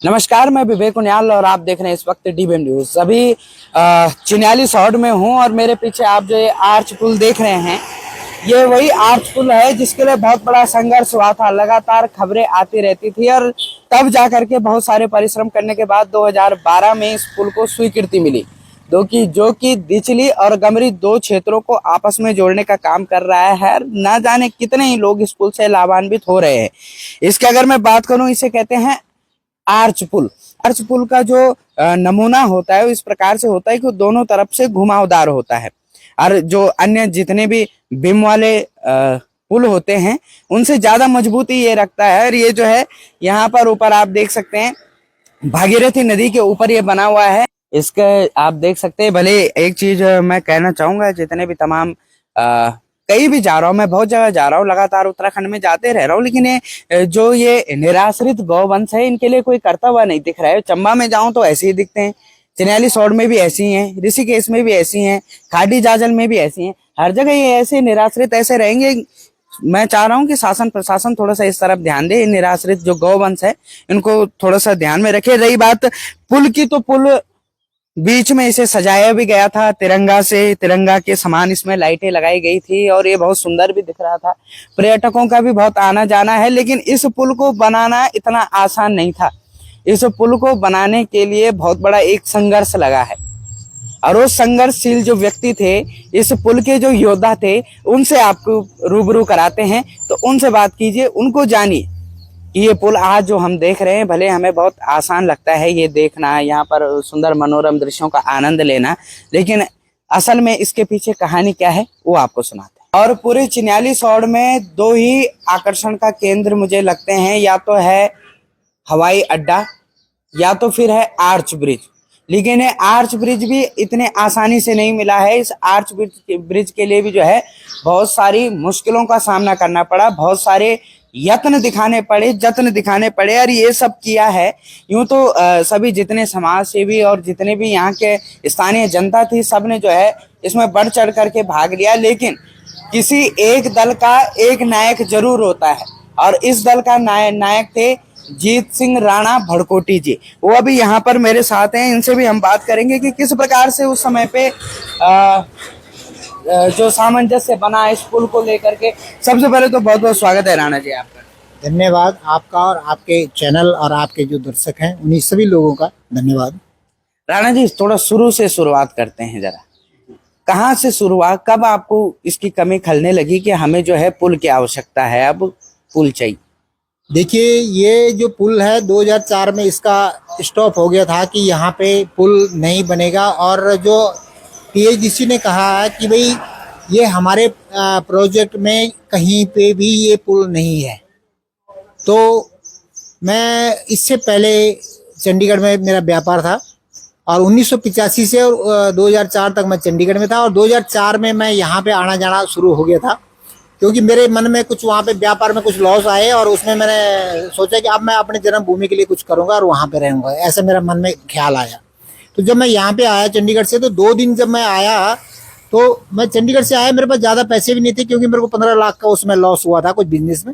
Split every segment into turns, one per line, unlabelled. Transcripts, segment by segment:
नमस्कार, मैं विवेक उनियाल और आप देख रहे हैं इस वक्त डीबीएम न्यूज। अभी चिन्याली सौड़ में हूं और मेरे पीछे आप जो ये आर्च पुल देख रहे हैं, ये वही आर्च पुल है जिसके लिए बहुत बड़ा संघर्ष हुआ था। लगातार खबरें आती रहती थी और तब जाकर के बहुत सारे परिश्रम करने के बाद 2012 में इस पुल को स्वीकृति मिली, जो कि दिचली और गमरी दो क्षेत्रों को आपस में जोड़ने का काम कर रहा है। ना जाने कितने ही लोग इस पुल से लाभान्वित हो रहे हैं। इसके अगर मैं बात करूं, इसे कहते हैं आर्च पुल। आर्च पुल का जो नमूना होता है वो इस प्रकार से होता है कि वो दोनों तरफ से घुमावदार होता है और जो अन्य जितने भी बीम वाले पुल होते हैं उनसे ज्यादा मजबूती ये रखता है। और ये जो है यहाँ पर ऊपर आप देख सकते हैं, भागीरथी नदी के ऊपर ये बना हुआ है। इसके आप देख सकते हैं। भले एक चीज मैं कहना चाहूंगा, जितने भी तमाम कहीं भी जा रहा हूँ, मैं बहुत जगह जा रहा हूँ, लगातार उत्तराखंड में जाते रह रहा हूँ, लेकिन ये जो ये निराश्रित गौवंश है इनके लिए कोई करता हुआ नहीं दिख रहा है। चंबा में जाऊं तो ऐसे ही दिखते हैं, चिन्याली सौड़ में भी ऐसी हैं, ऋषिकेश में भी ऐसी हैं, खाडी जाजल में भी ऐसी हैं। हर जगह ये ऐसे निराश्रित ऐसे रहेंगे। मैं चाह रहा हूँ कि शासन प्रशासन थोड़ा सा इस तरफ ध्यान दे। निराश्रित जो गौवंश है इनको थोड़ा सा ध्यान में रखे। रही बात पुल की, तो पुल बीच में इसे सजाया भी गया था तिरंगा से, तिरंगा के समान इसमें लाइटें लगाई गई थी और ये बहुत सुंदर भी दिख रहा था। पर्यटकों का भी बहुत आना जाना है, लेकिन इस पुल को बनाना इतना आसान नहीं था। इस पुल को बनाने के लिए बहुत बड़ा एक संघर्ष लगा है और वो संघर्षशील जो व्यक्ति थे, इस पुल के जो योद्धा थे, उनसे आपको रूबरू कराते हैं। तो उनसे बात कीजिए, उनको जानिए कि ये पुल आज जो हम देख रहे हैं, भले हमें बहुत आसान लगता है ये देखना, यहाँ पर सुंदर मनोरम दृश्यों का आनंद लेना, लेकिन असल में इसके पीछे कहानी क्या है वो आपको सुनाते हैं। और पूरे चिन्याली सौड़ में दो ही आकर्षण का केंद्र मुझे लगते हैं, या तो है हवाई अड्डा या तो फिर है आर्च ब्रिज। लेकिन ये आर्च ब्रिज भी इतने आसानी से नहीं मिला है। इस आर्च ब्रिज के लिए भी जो है बहुत सारी मुश्किलों का सामना करना पड़ा, बहुत सारे जत्न दिखाने पड़े और ये सब किया है। यूं तो सभी जितने समाज सेवी और जितने भी यहाँ के स्थानीय जनता थी, सबने जो है इसमें बढ़ चढ़ करके भाग लिया। लेकिन किसी एक दल का एक नायक जरूर होता है और इस दल का नायक थे जीत सिंह राणा भड़कोटी जी। वो अभी यहाँ पर मेरे साथ हैं, इनसे भी हम बात करेंगे कि किस प्रकार से उस समय पे जो सामंजस्य बना इस पुल को लेकर के। सबसे पहले तो बहुत बहुत स्वागत है राणा जी आपका।
धन्यवाद आपका और आपके चैनल और आपके जो दर्शक हैं उन्हीं सभी लोगों का धन्यवाद।
राणा जी, थोड़ा शुरू से शुरुआत करते हैं जरा। कहाँ से शुरुआत, कब आपको इसकी कमी खलने लगी कि हमें जो है पुल की आवश्यकता है, अब पुल चाहिए?
देखिए, ये जो पुल है 2004 में इसका स्टॉप हो गया था कि यहाँ पे पुल नहीं बनेगा, और जो पीएचडीसी ने कहा है कि भाई ये हमारे प्रोजेक्ट में कहीं पे भी ये पुल नहीं है। तो मैं इससे पहले चंडीगढ़ में मेरा व्यापार था और 1985 से और 2004 तक मैं चंडीगढ़ में था, और 2004 में मैं यहाँ पे आना जाना शुरू हो गया था, क्योंकि मेरे मन में कुछ वहाँ पे व्यापार में कुछ लॉस आए और उसमें मैंने सोचा कि अब मैं अपने जन्मभूमि के लिए कुछ करूँगा और वहाँ पे रहूँगा। ऐसा मेरा मन में ख्याल आया। तो जब मैं यहाँ पे आया चंडीगढ़ से, तो 2 दिन जब मैं आया, तो मैं चंडीगढ़ से आया, मेरे पास ज़्यादा पैसे भी नहीं थे क्योंकि मेरे को 15 लाख का उसमें लॉस हुआ था कुछ बिजनेस में।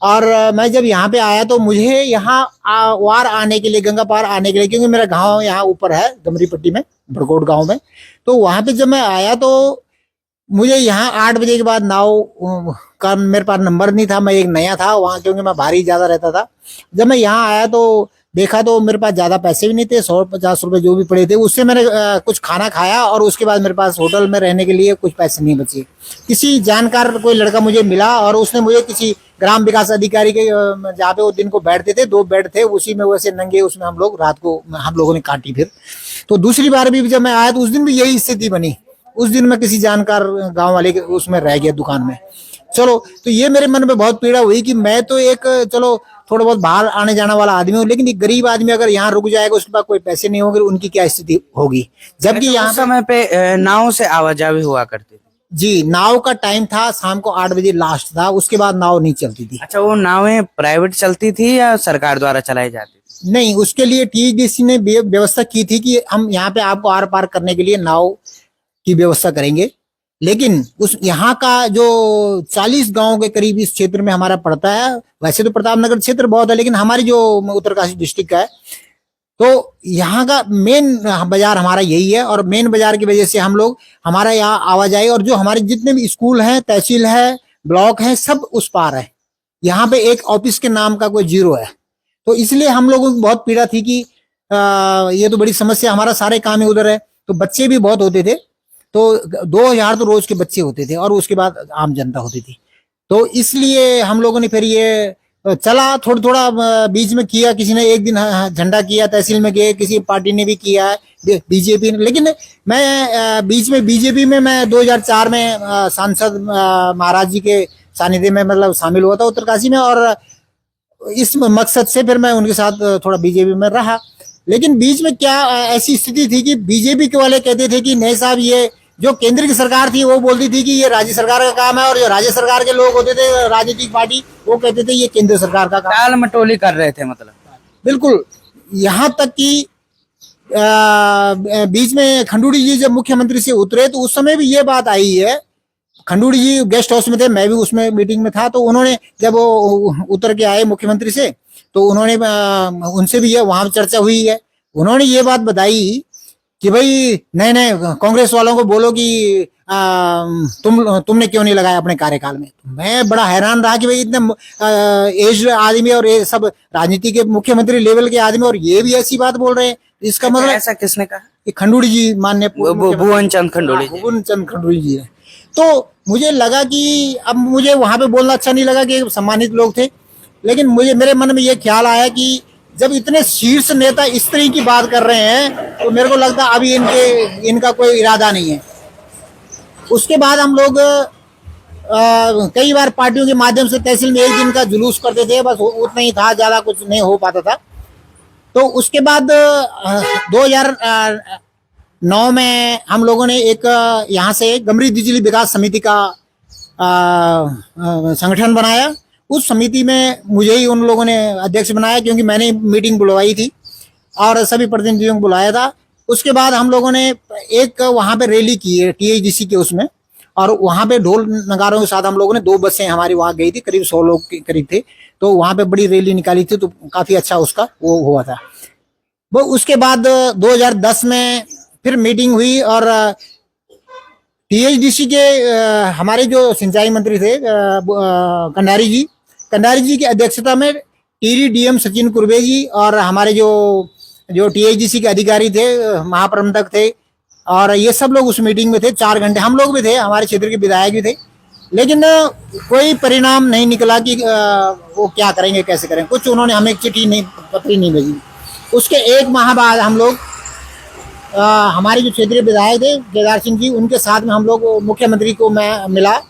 और मैं जब यहाँ पे आया तो मुझे यहाँ वार आने के लिए, गंगा पार आने के लिए, क्योंकि मेरा गाँव यहाँ ऊपर है गमरी पट्टी में, भड़कोट गाँव में, तो वहाँ पे जब मैं आया तो मुझे यहाँ 8 बजे के बाद नाव का मेरे पास नंबर नहीं था। मैं एक नया था वहाँ, क्योंकि मैं भारी ज़्यादा रहता था। जब मैं यहाँ आया तो देखा तो मेरे पास ज़्यादा पैसे भी नहीं थे, 150 रुपये जो भी पड़े थे उससे मैंने कुछ खाना खाया, और उसके बाद मेरे पास होटल में रहने के लिए कुछ पैसे नहीं बचे। किसी जानकार कोई लड़का मुझे मिला और उसने मुझे किसी ग्राम विकास अधिकारी के, जहाँ पे वो दिन को बैठते थे, 2 बेड थे, उसी में वैसे नंगे उसमें हम लोग रात को हम लोगों ने काटी। फिर तो दूसरी बार भी जब मैं आया तो उस दिन भी यही स्थिति बनी। उस दिन मैं किसी जानकार गाँव वाले के उसमें रह गया दुकान में। चलो, तो ये मेरे मन में बहुत पीड़ा हुई कि मैं तो एक चलो थोड़ा बहुत बाहर आने जाने वाला आदमी हूँ, लेकिन एक गरीब आदमी अगर यहाँ रुक जाएगा, उसके पास कोई पैसे नहीं होंगे, उनकी क्या स्थिति होगी। जबकि यहाँ
समय पे नाव से आवाजाही हुआ करती थी।
जी, नाव का टाइम था शाम को 8 बजे लास्ट था, उसके बाद नाव नहीं चलती थी।
अच्छा, वो नावें प्राइवेट चलती थी या सरकार द्वारा चलाई जाती थी?
नहीं, उसके लिए टीएचडीसी ने व्यवस्था की थी कि हम यहाँ पे आपको आर पार करने के लिए नाव की व्यवस्था करेंगे। लेकिन उस यहाँ का जो 40 गांव के करीब इस क्षेत्र में हमारा पड़ता है। वैसे तो प्रतापनगर क्षेत्र बहुत है, लेकिन हमारी जो उत्तरकाशी डिस्ट्रिक्ट का है, तो यहाँ का मेन बाजार हमारा यही है। और मेन बाजार की वजह से हम लोग, हमारा यहाँ आवाजाही, और जो हमारे जितने भी स्कूल हैं, तहसील है, ब्लॉक है, सब उस पार है। यहाँ पे एक ऑफिस के नाम का कोई जीरो है। तो इसलिए हम लोगों को बहुत पीड़ा थी कि ये तो बड़ी समस्या, हमारा सारे काम ही उधर है। तो बच्चे भी बहुत होते थे, तो 2000 तो रोज के बच्चे होते थे, और उसके बाद आम जनता होती थी। तो इसलिए हम लोगों ने फिर ये चला थोड़ा थोड़ा बीच में किया, किसी ने एक दिन झंडा किया, तहसील में गए, किसी पार्टी ने भी किया है, बीजेपी ने। लेकिन मैं बीच में बीजेपी में मैं 2004 में सांसद महाराज जी के सानिध्य में मतलब शामिल हुआ था उत्तरकाशी में, और इस मकसद से फिर मैं उनके साथ थोड़ा बीजेपी में रहा। लेकिन बीच में क्या ऐसी स्थिति थी कि बीजेपी के वाले कहते थे कि नहीं साहब, ये जो केंद्र की सरकार थी वो बोलती थी कि ये राज्य सरकार का काम है, और जो राज्य सरकार के लोग होते थे राजनीतिक पार्टी, वो कहते थे ये केंद्र सरकार का काम।
टाल मटोली कर रहे थे मतलब।
बिल्कुल। यहाँ तक कि बीच में खंडूड़ी जी जब मुख्यमंत्री से उतरे, तो उस समय भी ये बात आई है। खंडूड़ी जी गेस्ट हाउस में थे, मैं भी उसमें मीटिंग में था। तो उन्होंने जब वो उतर के आए मुख्यमंत्री से, तो उन्होंने उनसे भी ये वहां चर्चा हुई है। उन्होंने ये बात बताई कि भाई नहीं नहीं, कांग्रेस वालों को बोलो कि तुमने क्यों नहीं लगाया अपने कार्यकाल में। मैं बड़ा हैरान रहा कि भाई इतने एज आदमी और ये सब राजनीति के मुख्यमंत्री लेवल के आदमी, और ये भी ऐसी बात बोल रहे हैं। इसका मतलब
ऐसा किसने कहा?
कि खंडूड़ी जी, माननीय
भुवन चंद खंडूड़ी जी।
भुवन चंद खंडूड़ी जी है। तो मुझे लगा कि अब मुझे वहां पे बोलना अच्छा नहीं लगा कि सम्मानित लोग थे, लेकिन मुझे मेरे मन में ये ख्याल आया कि जब इतने शीर्ष नेता इस तरह की बात कर रहे हैं, तो मेरे को लगता अभी इनका कोई इरादा नहीं है। उसके बाद हम लोग कई बार पार्टियों के माध्यम से तहसील में एक दिन का जुलूस करते थे, बस उतना ही था, ज्यादा कुछ नहीं हो पाता था। तो उसके बाद 2009 में हम लोगों ने एक यहाँ से गमरी बिजली विकास समिति का संगठन बनाया। उस समिति में मुझे ही उन लोगों ने अध्यक्ष बनाया, क्योंकि मैंने मीटिंग बुलवाई थी और सभी प्रतिनिधियों को बुलाया था। उसके बाद हम लोगों ने एक वहां पे रैली की है टीएचडीसी के उसमें, और वहां पे ढोल नगारों के साथ हम लोगों ने 2 बसें हमारी वहां गई थी, करीब 100 लोग के करीब थे। तो वहां पे बड़ी रैली निकाली थी, तो काफी अच्छा उसका वो हुआ था। वो उसके बाद 2010 में फिर मीटिंग हुई, और टीएचडीसी के हमारे जो सिंचाई मंत्री थे कंडारी जी की अध्यक्षता में टीडीडीएम सचिन कुर्बे जी और हमारे जो टीएचडीसी के अधिकारी थे, महाप्रबंधक थे, और ये सब लोग उस मीटिंग में थे। 4 घंटे हम लोग भी थे, हमारे क्षेत्र के विधायक भी थे। लेकिन कोई परिणाम नहीं निकला कि वो क्या करेंगे, कैसे करेंगे। कुछ उन्होंने हमें पत्री नहीं भेजी। उसके 1 माह बाद हम लोग हमारे जो क्षेत्रीय विधायक थे केदार सिंह जी, उनके साथ में हम लोग मुख्यमंत्री को मैं मिला,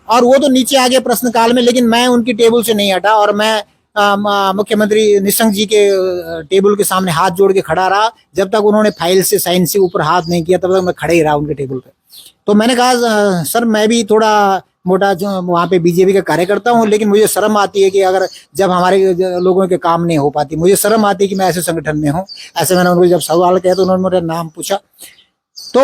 और वो तो नीचे आ गए प्रश्नकाल में, लेकिन मैं उनकी टेबल से नहीं हटा, और मैं मुख्यमंत्री निशंक जी के टेबल के सामने हाथ जोड़ के खड़ा रहा। जब तक उन्होंने फाइल से साइन से ऊपर हाथ नहीं किया, तब तक मैं खड़े ही रहा उनके टेबल पे। तो मैंने कहा सर, मैं भी थोड़ा मोटा जो वहाँ पे बीजेपी का कार्यकर्ता हूँ, लेकिन मुझे शर्म आती है कि अगर जब हमारे लोगों के काम नहीं हो पाती, मुझे शर्म आती है कि मैं ऐसे संगठन में हूँ। ऐसे मैंने उनको जब सवाल किया, तो उन्होंने मेरा नाम पूछा। तो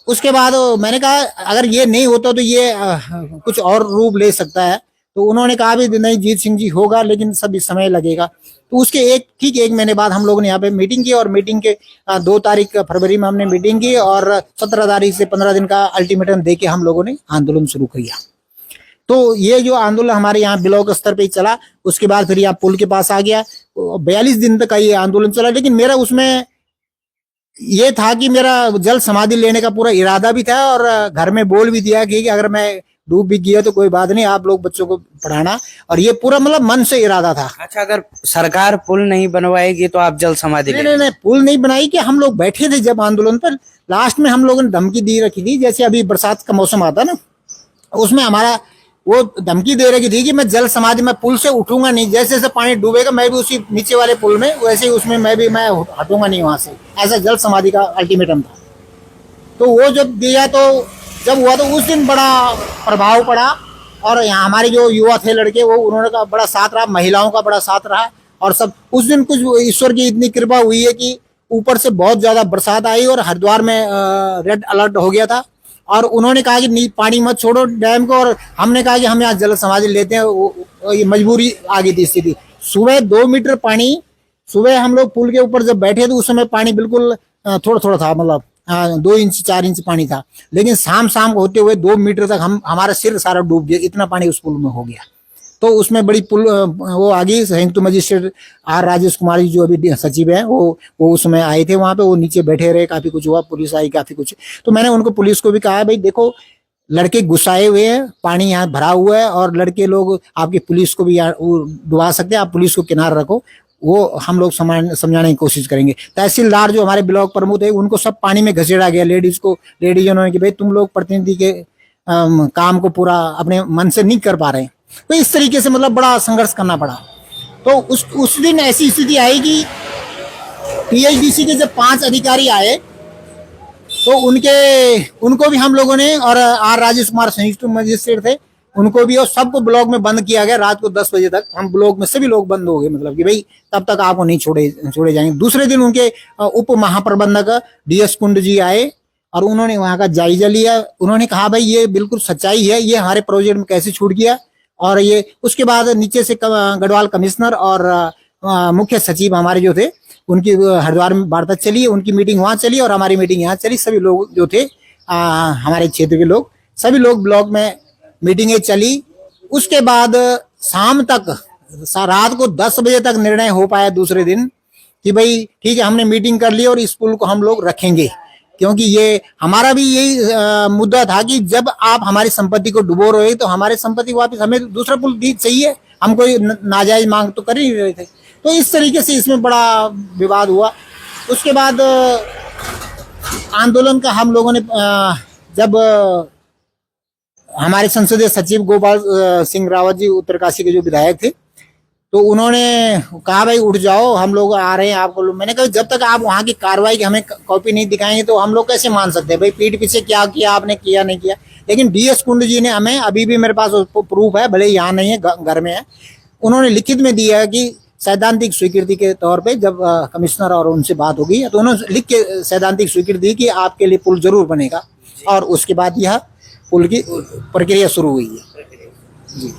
उसके बाद मैंने कहा अगर ये नहीं होता तो ये कुछ और रूप ले सकता है। तो उन्होंने कहा भी नहीं जीत सिंह जी होगा, लेकिन सब समय लगेगा। तो उसके ठीक 1 महीने बाद हम लोगों ने यहाँ पे मीटिंग की, और मीटिंग के 2 तारीख फरवरी में हमने मीटिंग की, और 17 तारीख से 15 दिन का अल्टीमेटम दे के हम लोगों ने आंदोलन शुरू किया। तो ये जो आंदोलन हमारे यहाँ ब्लॉक स्तर पे चला, उसके बाद फिर यहाँ पुल के पास आ गया। 42 दिन तक का ये आंदोलन चला। लेकिन मेरा उसमें ये था कि मेरा जल समाधि लेने का पूरा इरादा भी था, और घर में बोल भी दिया कि अगर मैं डूब भी गया तो कोई बात नहीं, आप लोग बच्चों को पढ़ाना। और ये पूरा मतलब मन से इरादा था।
अच्छा, अगर सरकार पुल नहीं बनवाएगी तो आप जल समाधि
नहीं, पुल नहीं बनाई। कि हम लोग बैठे थे जब आंदोलन पर, लास्ट में हम लोगों ने धमकी दी रखी थी। जैसे अभी बरसात का मौसम आता ना, उसमें हमारा वो धमकी दे रखी थी कि मैं जल समाधि में पुल से उठूंगा नहीं, जैसे जैसे पानी डूबेगा मैं भी उसी नीचे वाले पुल में, वैसे ही उसमें मैं हटूंगा नहीं वहां से। ऐसा जल समाधि का अल्टीमेटम था। तो वो जब दिया, तो जब हुआ, तो उस दिन बड़ा प्रभाव पड़ा। और यहाँ हमारे जो युवा थे लड़के, वो उन्होंने का बड़ा साथ रहा, महिलाओं का बड़ा साथ रहा। और सब उस दिन कुछ ईश्वर की इतनी कृपा हुई है कि ऊपर से बहुत ज्यादा बरसात आई, और हरिद्वार में रेड अलर्ट हो गया था। और उन्होंने कहा कि पानी मत छोड़ो डैम को, और हमने कहा कि हम यहाँ जल समाधि लेते हैं। ये मजबूरी आ गई थी स्थिति। सुबह 2 मीटर पानी, सुबह हम लोग पुल के ऊपर जब बैठे तो उस समय पानी बिल्कुल थोड़ा थोड़ा था, मतलब 2 इंच 4 इंच पानी था। लेकिन शाम शाम होते हुए 2 मीटर तक हमारा सिर सारा डूब गया, इतना पानी उस पुल में हो गया। तो उसमें बड़ी पुल वो आ गई। संयुक्त मजिस्ट्रेट आर राजेश कुमार जी जो अभी सचिव है वो उसमें आए थे वहां पे, वो नीचे बैठे रहे, काफी कुछ हुआ, पुलिस आई काफी कुछ। तो मैंने उनको, पुलिस को भी कहा भाई देखो लड़के गुस्साए हुए हैं, पानी यहाँ भरा हुआ है और लड़के लोग आपकी पुलिस को भी डुबा सकते हैं, आप पुलिस को किनारे रखो, वो हम लोग समझाने की कोशिश करेंगे। तहसीलदार जो हमारे ब्लॉक प्रमुख थे उनको सब पानी में घसीटा गया। लेडीज उन्होंने कि भाई तुम लोग प्रतिनिधि के काम को पूरा अपने मन से नहीं कर पा रहे हैं। तो इस तरीके से मतलब बड़ा संघर्ष करना पड़ा। तो उस दिन ऐसी स्थिति आई कि पीएचडीसी के जब 5 अधिकारी आए तो उनको भी हम लोगों ने, और आर राजेश कुमार संयुक्त मजिस्ट्रेट थे, उनको भी, और सबको ब्लॉक में बंद किया गया। रात को 10 बजे तक हम ब्लॉक में सभी लोग बंद हो गए, मतलब कि भाई तब तक आपको नहीं छोड़े जाएंगे। दूसरे दिन उनके उप महाप्रबंधक डीएस कुंड जी आए और उन्होंने वहां का जायजा लिया। उन्होंने कहा भाई ये बिल्कुल सच्चाई है, ये हमारे प्रोजेक्ट में कैसे छूट गया। और ये उसके बाद नीचे से गढ़वाल कमिश्नर और मुख्य सचिव हमारे जो थे उनकी हरिद्वार में वार्ता चली, उनकी मीटिंग वहां चली और हमारी मीटिंग यहाँ चली। सभी लोग जो थे हमारे क्षेत्र के लोग, सभी लोग ब्लॉक में मीटिंगें चली। उसके बाद शाम तक, रात को 10 बजे तक निर्णय हो पाया दूसरे दिन कि भाई ठीक है हमने मीटिंग कर ली और इस पुल को हम लोग रखेंगे, क्योंकि ये हमारा भी यही मुद्दा था कि जब आप हमारी संपत्ति को डुबो रहे तो हमारी संपत्ति वापस, हमें दूसरा पुल भी चाहिए, हम कोई नाजायज मांग तो कर ही नहीं रहे थे। तो इस तरीके से इसमें बड़ा विवाद हुआ। उसके बाद आंदोलन का हम लोगों ने जब हमारे संसदीय सचिव गोपाल सिंह रावत जी उत्तरकाशी के जो विधायक थे, तो उन्होंने कहा भाई उठ जाओ, हम लोग आ रहे हैं आपको। मैंने कहा जब तक आप वहां की कार्रवाई की हमें कॉपी नहीं दिखाएंगे तो हम लोग कैसे मान सकते हैं भाई पीठ पीछे क्या किया आपने, किया नहीं किया। लेकिन डीएस कुंड जी ने हमें, अभी भी मेरे पास प्रूफ है, भले यहाँ नहीं है घर में है, उन्होंने लिखित में दिया है कि सैद्धांतिक स्वीकृति के तौर पे जब कमिश्नर और उनसे बात होगी तो उन्होंने लिख के सैद्धांतिक स्वीकृति दी कि आपके लिए पुल जरूर बनेगा। और उसके बाद यह पुल की प्रक्रिया शुरू हुई है जी।